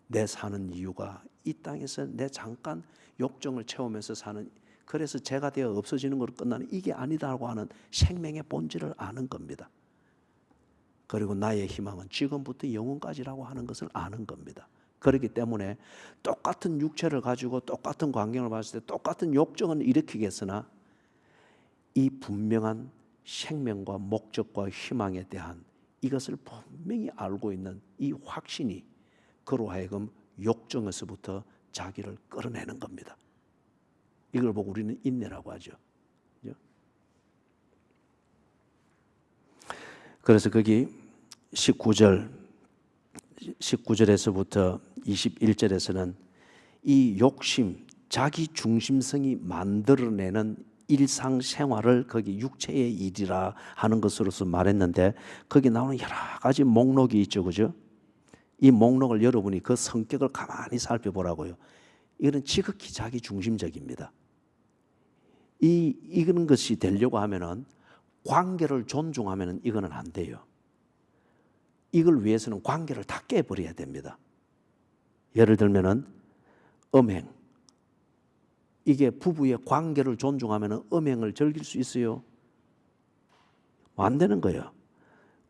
내 사는 이유가 이 땅에서 내 잠깐 욕정을 채우면서 사는, 그래서 죄가 되어 없어지는 것으로 끝나는 이게 아니다라고 하는 생명의 본질을 아는 겁니다. 그리고 나의 희망은 지금부터 영원까지라고 하는 것을 아는 겁니다. 그렇기 때문에 똑같은 육체를 가지고 똑같은 광경을 봤을 때 똑같은 욕정은 일으키겠으나 이 분명한 생명과 목적과 희망에 대한 이것을 분명히 알고 있는 이 확신이 그로 하여금 욕정에서부터 자기를 끌어내는 겁니다. 이걸 보고 우리는 인내라고 하죠. 그래서 거기 19절에서부터 21절에서는 이 욕심, 자기 중심성이 만들어내는 일상생활을 거기 육체의 일이라 하는 것으로서 말했는데 거기 나오는 여러 가지 목록이 있죠. 그죠? 이 목록을 여러분이 그 성격을 가만히 살펴보라고요. 이거는 지극히 자기 중심적입니다. 이런 것이 되려고 하면은 관계를 존중하면은 이거는 안 돼요. 이걸 위해서는 관계를 다 깨버려야 됩니다. 예를 들면은 음행. 이게 부부의 관계를 존중하면은 음행을 즐길 수 있어요? 안 되는 거예요.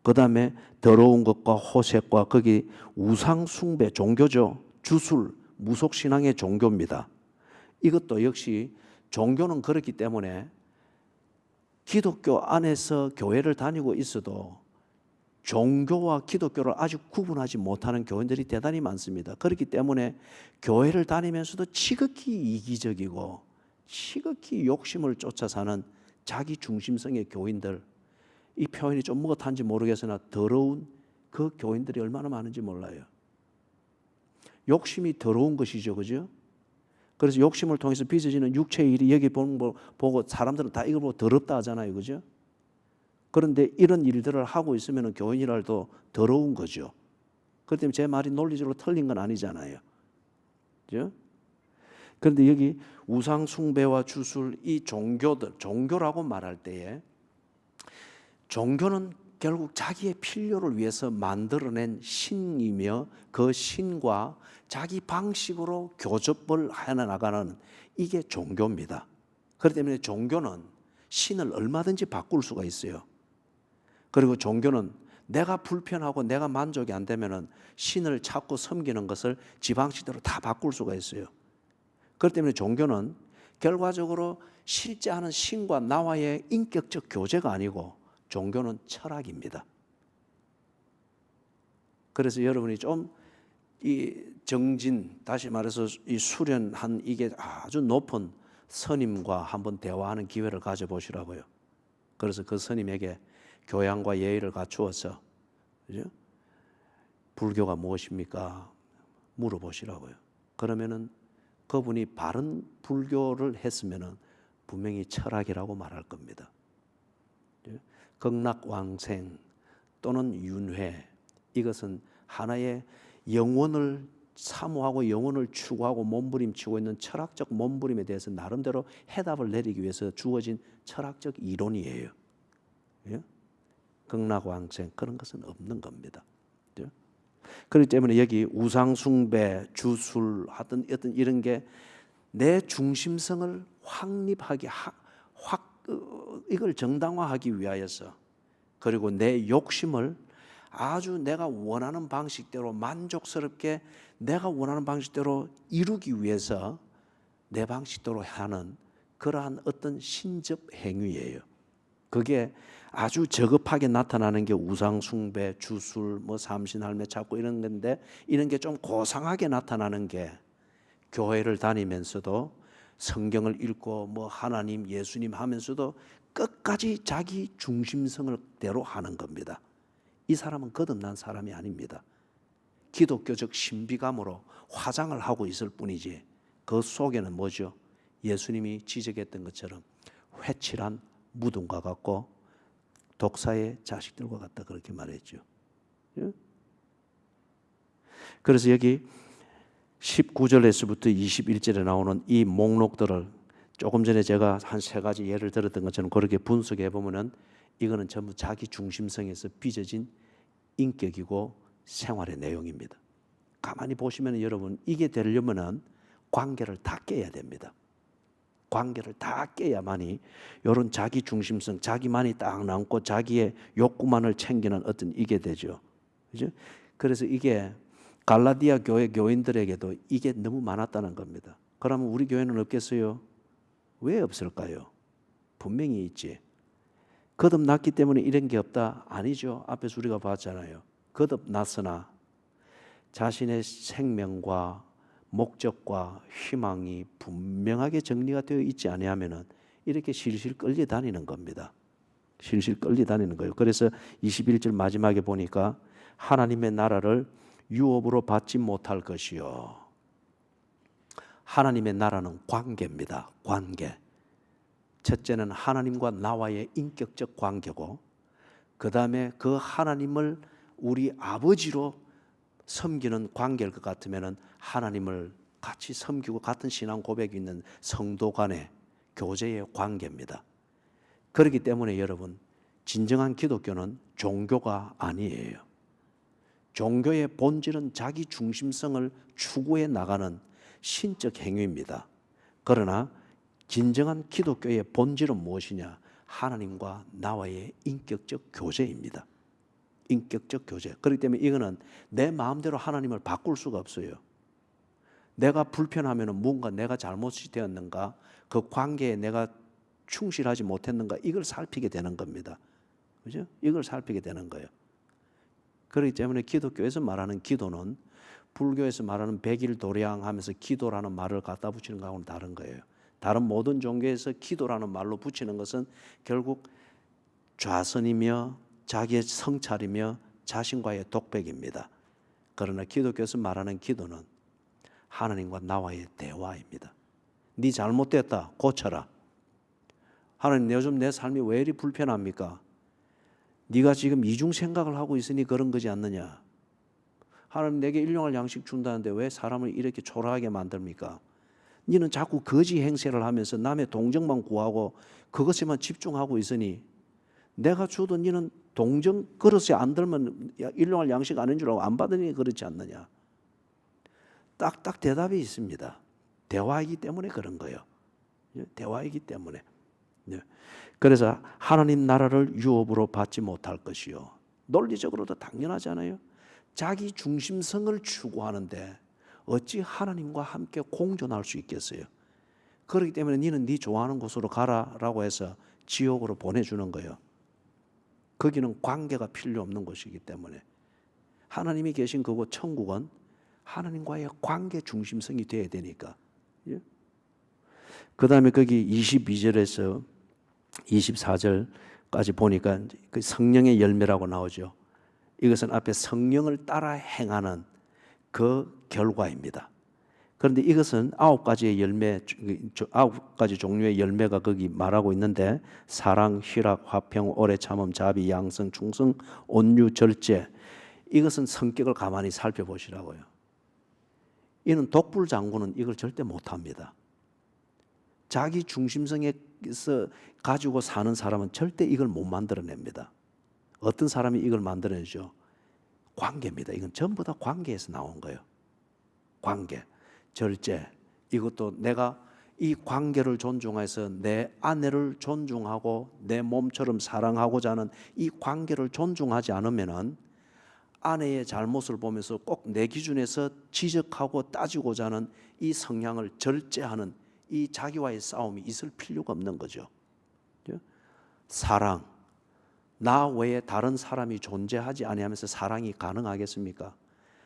그 다음에 더러운 것과 호색과 거기 우상 숭배, 종교죠. 주술, 무속신앙의 종교입니다. 이것도 역시 종교는 그렇기 때문에 기독교 안에서 교회를 다니고 있어도 종교와 기독교를 아직 구분하지 못하는 교인들이 대단히 많습니다. 그렇기 때문에 교회를 다니면서도 지극히 이기적이고 지극히 욕심을 쫓아 사는 자기 중심성의 교인들, 이 표현이 좀 뭐같은지 모르겠으나 더러운 그 교인들이 얼마나 많은지 몰라요. 욕심이 더러운 것이죠. 그죠? 그래서 욕심을 통해서 빚어지는 육체의 일이 여기 보고 사람들은 다 이걸 보고 더럽다 하잖아요. 그죠? 그런데 이런 일들을 하고 있으면 교인이라도 더러운 거죠. 그렇기 때문에 제 말이 논리적으로 틀린 건 아니잖아요. 그죠? 그런데 여기 우상 숭배와 주술, 이 종교들, 종교라고 말할 때에 종교는 결국 자기의 필요를 위해서 만들어낸 신이며 그 신과 자기 방식으로 교접을 해나가는 이게 종교입니다. 그렇기 때문에 종교는 신을 얼마든지 바꿀 수가 있어요. 그리고 종교는 내가 불편하고 내가 만족이 안 되면은 신을 찾고 섬기는 것을 지 방식대로 다 바꿀 수가 있어요. 그렇기 때문에 종교는 결과적으로 실제 하는 신과 나와의 인격적 교제가 아니고 종교는 철학입니다. 그래서 여러분이 좀 이 정진, 다시 말해서 이 수련한 이게 아주 높은 스님과 한번 대화하는 기회를 가져보시라고요. 그래서 그 스님에게 교양과 예의를 갖추어서, 그죠? 불교가 무엇입니까? 물어보시라고요. 그러면은 그분이 바른 불교를 했으면은 분명히 철학이라고 말할 겁니다. 극락왕생 또는 윤회, 이것은 하나의 영혼을 사모하고 영혼을 추구하고 몸부림치고 있는 철학적 몸부림에 대해서 나름대로 해답을 내리기 위해서 주어진 철학적 이론이에요. 예? 극락왕생 그런 것은 없는 겁니다. 예? 그렇기 때문에 여기 우상숭배, 주술 하던 어떤 이런 게 내 중심성을 확립하게 이걸 정당화하기 위하여서, 그리고 내 욕심을 아주 내가 원하는 방식대로 만족스럽게 내가 원하는 방식대로 이루기 위해서 내 방식대로 하는 그러한 어떤 신접 행위예요. 그게 아주 저급하게 나타나는 게 우상숭배, 주술, 뭐 삼신할매 찾고 이런 건데, 이런 게 좀 고상하게 나타나는 게 교회를 다니면서도 성경을 읽고 뭐 하나님, 예수님 하면서도 끝까지 자기 중심성을 대로 하는 겁니다. 이 사람은 거듭난 사람이 아닙니다. 기독교적 신비감으로 화장을 하고 있을 뿐이지 그 속에는 뭐죠? 예수님이 지적했던 것처럼 회칠한 무덤과 같고 독사의 자식들과 같다, 그렇게 말했죠. 그래서 여기 19절에서부터 21절에 나오는 이 목록들을 조금 전에 제가 한 3가지 예를 들었던 것처럼 그렇게 분석해 보면은 이거는 전부 자기 중심성에서 빚어진 인격이고 생활의 내용입니다. 가만히 보시면 여러분, 이게 되려면은 관계를 다 깨야 됩니다. 관계를 다 깨야만이 이런 자기 중심성, 자기만이 딱 남고 자기의 욕구만을 챙기는 어떤 이게 되죠. 그죠? 그래서 이게 갈라디아 교회 교인들에게도 이게 너무 많았다는 겁니다. 그러면 우리 교회는 없겠어요? 왜 없을까요? 분명히 있지. 거듭났기 때문에 이런 게 없다? 아니죠. 앞에서 우리가 봤잖아요. 거듭났으나 자신의 생명과 목적과 희망이 분명하게 정리가 되어 있지 아니하면은 이렇게 실실 끌려다니는 겁니다. 실실 끌려다니는 거예요. 그래서 21절 마지막에 보니까 하나님의 나라를 유업으로 받지 못할 것이요. 하나님의 나라는 관계입니다. 관계. 첫째는 하나님과 나와의 인격적 관계고, 그 다음에 그 하나님을 우리 아버지로 섬기는 관계일 것 같으면 하나님을 같이 섬기고 같은 신앙 고백이 있는 성도 간의 교제의 관계입니다. 그렇기 때문에 여러분, 진정한 기독교는 종교가 아니에요. 종교의 본질은 자기 중심성을 추구해 나가는 신적 행위입니다. 그러나 진정한 기독교의 본질은 무엇이냐? 하나님과 나와의 인격적 교제입니다. 인격적 교제. 그렇기 때문에 이거는 내 마음대로 하나님을 바꿀 수가 없어요. 내가 불편하면 뭔가 내가 잘못이 되었는가, 그 관계에 내가 충실하지 못했는가, 이걸 살피게 되는 겁니다. 그죠? 이걸 살피게 되는 거예요. 그렇기 때문에 기독교에서 말하는 기도는 불교에서 말하는 백일도량 하면서 기도라는 말을 갖다 붙이는 거하고는 다른 거예요. 다른 모든 종교에서 기도라는 말로 붙이는 것은 결국 좌선이며 자기의 성찰이며 자신과의 독백입니다. 그러나 기독교에서 말하는 기도는 하나님과 나와의 대화입니다. 네 잘못됐다, 고쳐라. 하나님, 요즘 내 삶이 왜 이리 불편합니까? 네가 지금 이중 생각을 하고 있으니 그런 거지 않느냐? 하나님, 내게 일용할 양식 준다는데 왜 사람을 이렇게 초라하게 만듭니까? 너는 자꾸 거지 행세를 하면서 남의 동정만 구하고 그것에만 집중하고 있으니 내가 줘도 너는 동정 그릇에 안 들면 일용할 양식 아닌 줄 알고 안 받으니 그렇지 않느냐? 딱딱 대답이 있습니다. 대화이기 때문에 그런 거예요. 대화이기 때문에. 그래서 하나님 나라를 유업으로 받지 못할 것이요. 논리적으로도 당연하잖아요. 자기 중심성을 추구하는데 어찌 하나님과 함께 공존할 수 있겠어요? 그렇기 때문에 너는 네 좋아하는 곳으로 가라라고 해서 지옥으로 보내주는 거예요. 거기는 관계가 필요 없는 곳이기 때문에. 하나님이 계신 그곳 천국은 하나님과의 관계 중심성이 돼야 되니까. 그 다음에 거기 22절에서 24절까지 보니까 그 성령의 열매라고 나오죠. 이것은 앞에 성령을 따라 행하는 그 결과입니다. 그런데 이것은 9가지의 열매, 9가지 종류의 열매가 거기 말하고 있는데, 사랑, 희락, 화평, 오래 참음, 자비, 양성, 충성, 온유, 절제, 이것은 성격을 가만히 살펴보시라고요. 이는 독불 장군은 이걸 절대 못합니다. 자기 중심성에서 가지고 사는 사람은 절대 이걸 못 만들어냅니다. 어떤 사람이 이걸 만들어내죠? 관계입니다. 이건 전부 다 관계에서 나온 거예요. 관계, 절제. 이것도 내가 이 관계를 존중해서 내 아내를 존중하고 내 몸처럼 사랑하고자 하는 이 관계를 존중하지 않으면은 아내의 잘못을 보면서 꼭 내 기준에서 지적하고 따지고자 하는 이 성향을 절제하는 이 자기와의 싸움이 있을 필요가 없는 거죠. 사랑, 나 외에 다른 사람이 존재하지 아니하면서 사랑이 가능하겠습니까?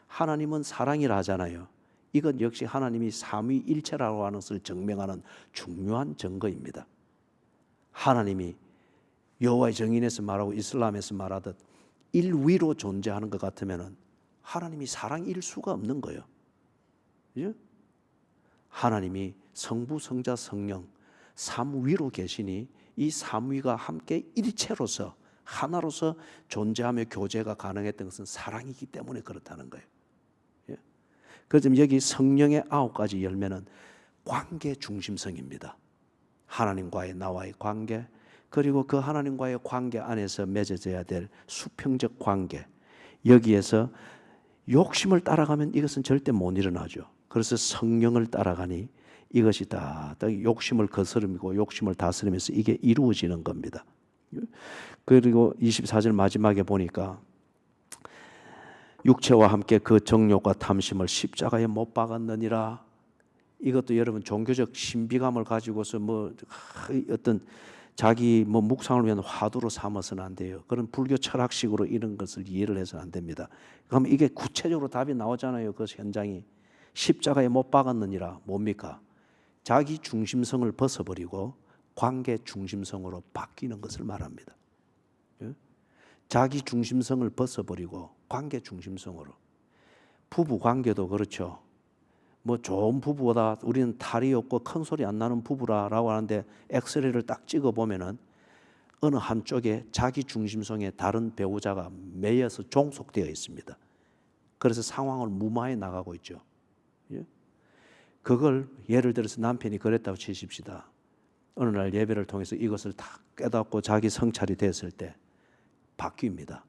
하나님은 사랑이라 하잖아요. 이건 역시 하나님이 삼위일체라고 하는 것을 증명하는 중요한 증거입니다. 하나님이 여호와의 정인에서 말하고 이슬람에서 말하듯 일위로 존재하는 것 같으면 하나님이 사랑일 수가 없는 거예요. 그죠? 하나님이 성부, 성자, 성령 삼위로 계시니 이 삼위가 함께 일체로서 하나로서 존재하며 교제가 가능했던 것은 사랑이기 때문에 그렇다는 거예요. 그래서 여기 성령의 9가지 열매는 관계 중심성입니다. 하나님과의 나와의 관계, 그리고 그 하나님과의 관계 안에서 맺어져야 될 수평적 관계, 여기에서 욕심을 따라가면 이것은 절대 못 일어나죠. 그래서 성령을 따라가니 이것이 다 욕심을 거스름이고 욕심을 다스리면서 이게 이루어지는 겁니다. 그리고 24절 마지막에 보니까 육체와 함께 그 정욕과 탐심을 십자가에 못 박았느니라. 이것도 여러분 종교적 신비감을 가지고서 뭐 어떤 자기 뭐 묵상을 위한 화두로 삼아서는 안 돼요. 그런 불교 철학식으로 이런 것을 이해를 해서는 안 됩니다. 그럼 이게 구체적으로 답이 나오잖아요. 그 현장이 십자가에 못 박았느니라. 뭡니까? 자기 중심성을 벗어버리고 관계 중심성으로 바뀌는 것을 말합니다. 자기 중심성을 벗어버리고 관계 중심성으로. 부부 관계도 그렇죠. 뭐 좋은 부부보다 우리는 탈이 없고 큰 소리 안 나는 부부라라고 하는데 엑스레이를 딱 찍어보면은 어느 한쪽에 자기 중심성에 다른 배우자가 매여서 종속되어 있습니다. 그래서 상황을 무마해 나가고 있죠. 그걸 예를 들어서 남편이 그랬다고 치십시다. 어느 날 예배를 통해서 이것을 다 깨닫고 자기 성찰이 됐을 때 바뀝니다.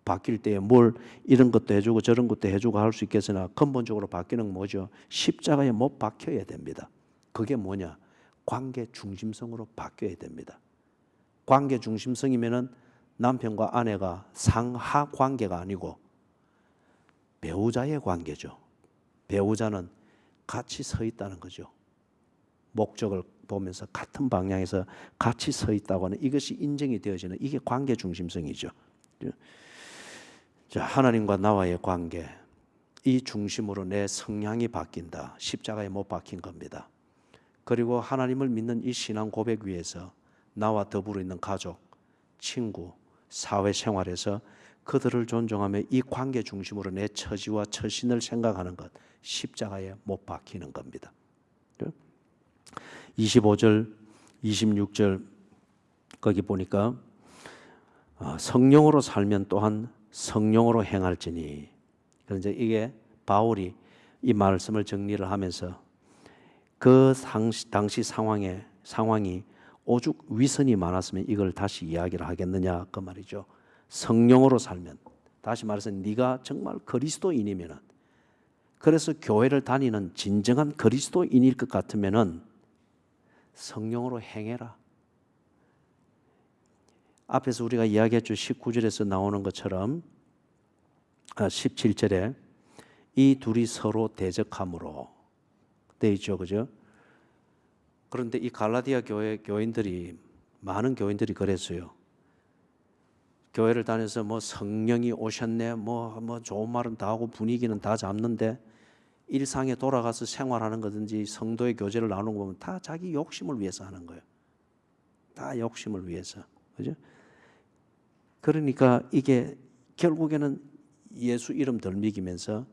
바뀔 때에 뭘 이런 것도 해주고 저런 것도 해주고 할 수 있겠으나 근본적으로 바뀌는 건 뭐죠? 십자가에 못 박혀야 됩니다. 그게 뭐냐? 관계 중심성으로 바뀌어야 됩니다. 관계 중심성이면은 남편과 아내가 상하 관계가 아니고 배우자의 관계죠. 배우자는 같이 서 있다는 거죠. 목적을 보면서 같은 방향에서 같이 서 있다고 하는 이것이 인정이 되어지는 이게 관계 중심성이죠. 자, 하나님과 나와의 관계, 이 중심으로 내 성향이 바뀐다. 십자가에 못 박힌 겁니다. 그리고 하나님을 믿는 이 신앙 고백 위에서 나와 더불어 있는 가족, 친구, 사회생활에서 그들을 존중하며 이 관계 중심으로 내 처지와 처신을 생각하는 것, 십자가에 못 박히는 겁니다. 25절, 26절 거기 보니까 성령으로 살면 또한 성령으로 행할지니. 그런데 이게 바울이 이 말씀을 정리를 하면서 그 당시 상황이 오죽 위선이 많았으면 이걸 다시 이야기를 하겠느냐 그 말이죠. 성령으로 살면, 다시 말해서 네가 정말 그리스도인이면은, 그래서 교회를 다니는 진정한 그리스도인일 것 같으면은 성령으로 행해라. 앞에서 우리가 이야기했죠. 19절에서 나오는 것처럼 17절에 이 둘이 서로 대적함으로 돼 있죠. 그죠? 그런데 이 갈라디아 교인들이 많은 교인들이 그랬어요. 교회를 다녀서 뭐 성령이 오셨네, 뭐 좋은 말은 다 하고 분위기는 다 잡는데 일상에 돌아가서 생활하는 거든지 성도의 교제를 나누는 거 보면 다 자기 욕심을 위해서 하는 거예요. 다 욕심을 위해서. 그죠? 그러니까 이게 결국에는 예수 이름 덜 먹이면서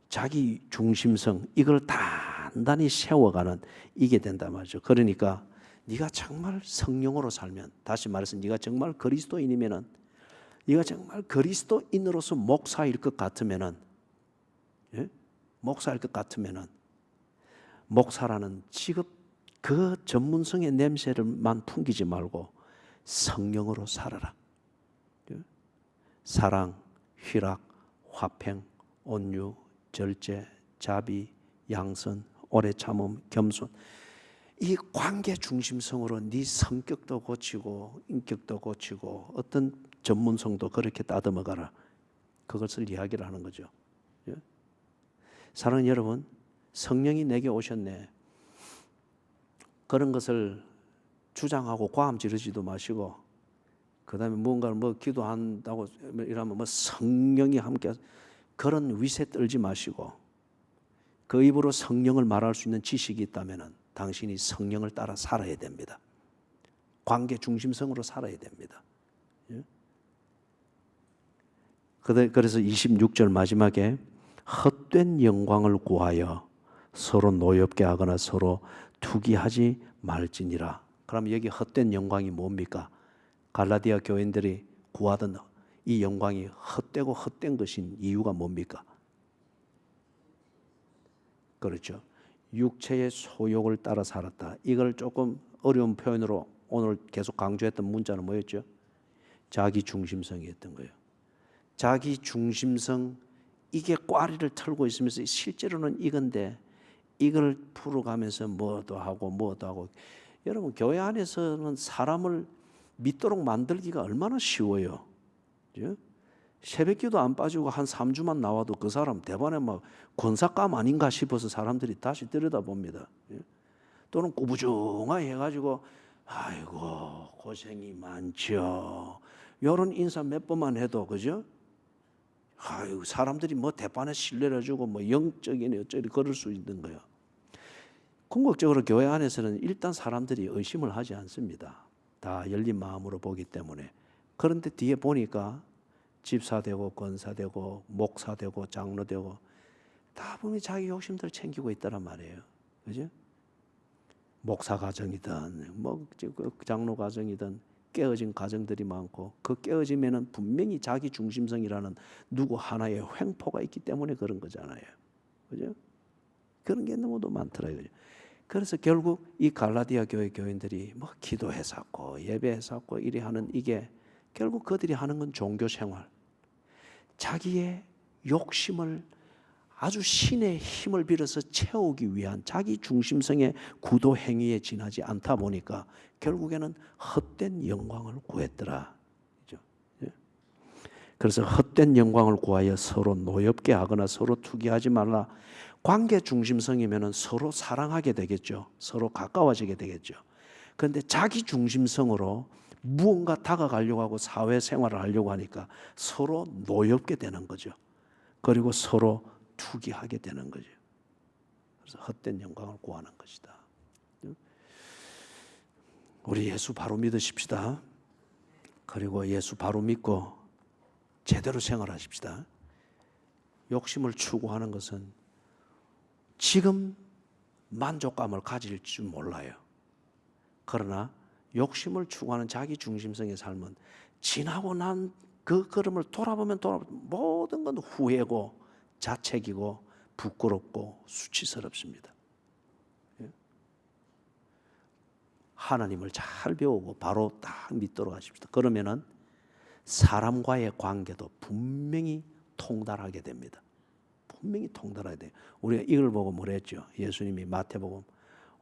자기 중심성 이걸 단단히 세워가는 이게 된단 말이죠. 그러니까 네가 정말 성령으로 살면, 다시 말해서 네가 정말 그리스도인이면은, 네가 정말 그리스도인으로서 목사일 것 같으면은, 예? 목사일 것 같으면은 목사라는 직업 그 전문성의 냄새를만 풍기지 말고 성령으로 살아라. 사랑, 희락, 화평, 온유, 절제, 자비, 양선, 오래 참음, 겸손. 이 관계 중심성으로 네 성격도 고치고 인격도 고치고 어떤 전문성도 그렇게 따듬어가라. 그것을 이야기를 하는 거죠. 사랑하는 여러분, 성령이 내게 오셨네. 그런 것을 주장하고 과함 지르지도 마시고, 그 다음에 무언가를 기도한다고 이러면 성령이 함께, 그런 위세 떨지 마시고, 그 입으로 성령을 말할 수 있는 지식이 있다면 당신이 성령을 따라 살아야 됩니다. 관계 중심성으로 살아야 됩니다. 그래서 26절 마지막에 헛된 영광을 구하여 서로 노엽게 하거나 서로 투기하지 말지니라. 그럼 여기 헛된 영광이 뭡니까? 갈라디아 교인들이 구하던 이 영광이 헛되고 헛된 것인 이유가 뭡니까? 그렇죠. 육체의 소욕을 따라 살았다. 이걸 조금 어려운 표현으로 오늘 계속 강조했던 문자는 뭐였죠? 자기 중심성이었던 거예요. 자기 중심성, 이게 꽈리를 털고 있으면서 실제로는 이건데 이걸 풀어가면서 뭐도 하고 여러분, 교회 안에서는 사람을 믿도록 만들기가 얼마나 쉬워요. 그죠? 새벽기도 안 빠지고 한 3주만 나와도 그 사람 대반에 막 권사감 아닌가 싶어서 사람들이 다시 들여다봅니다. 또는 꾸부정하게 해가지고 아이고 고생이 많죠. 이런 인사 몇 번만 해도, 그죠? 아유, 사람들이 대반에 신뢰를 해주고 영적인 어쩌리 그럴 수 있는 거예요. 궁극적으로 교회 안에서는 일단 사람들이 의심을 하지 않습니다. 다 열린 마음으로 보기 때문에. 그런데 뒤에 보니까 집사되고 권사되고 목사되고 장로되고 다 보면 자기 욕심들 챙기고 있다란 말이에요. 그죠? 목사 가정이든 장로 가정이든 깨어진 가정들이 많고, 그 깨어지면은 분명히 자기 중심성이라는 누구 하나의 횡포가 있기 때문에 그런 거잖아요. 그죠? 그런 게 너무도 많더라고요. 그래서 결국 이 갈라디아 교회 교인들이 기도했었고 예배했었고 이리 하는, 이게 결국 그들이 하는 건 종교 생활, 자기의 욕심을 아주 신의 힘을 빌어서 채우기 위한 자기 중심성의 구도 행위에 지나지 않다 보니까 결국에는 헛된 영광을 구했더라. 그래서 헛된 영광을 구하여 서로 노엽게 하거나 서로 투기하지 말라. 관계 중심성이면 서로 사랑하게 되겠죠. 서로 가까워지게 되겠죠. 그런데 자기 중심성으로 무언가 다가가려고 하고 사회생활을 하려고 하니까 서로 노엽게 되는 거죠. 그리고 서로 투기하게 되는 거죠. 그래서 헛된 영광을 구하는 것이다. 우리 예수 바로 믿으십시다. 그리고 예수 바로 믿고 제대로 생활하십시다. 욕심을 추구하는 것은 지금 만족감을 가질 줄 몰라요. 그러나 욕심을 추구하는 자기 중심성의 삶은 지나고 난 그 걸음을 돌아보면 모든 건 후회고 자책이고 부끄럽고 수치스럽습니다. 하나님을 잘 배우고 바로 딱 믿도록 하십시다. 그러면은 사람과의 관계도 분명히 통달하게 됩니다. 분명히 통달하게 돼요. 우리가 이걸 보고 뭐라 했죠? 예수님이 마태복음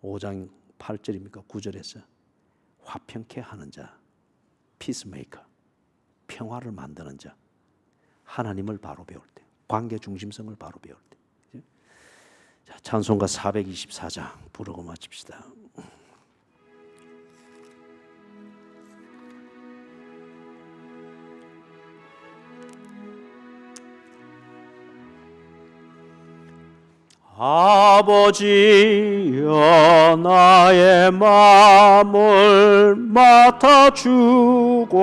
5장 8절입니까? 9절에서 화평케 하는 자, 피스메이커, 평화를 만드는 자, 하나님을 바로 배울 때, 관계 중심성을 바로 배울 때. 자, 찬송가 424장 부르고 마칩시다. 아버지여 나의 마음을 맡아 주관하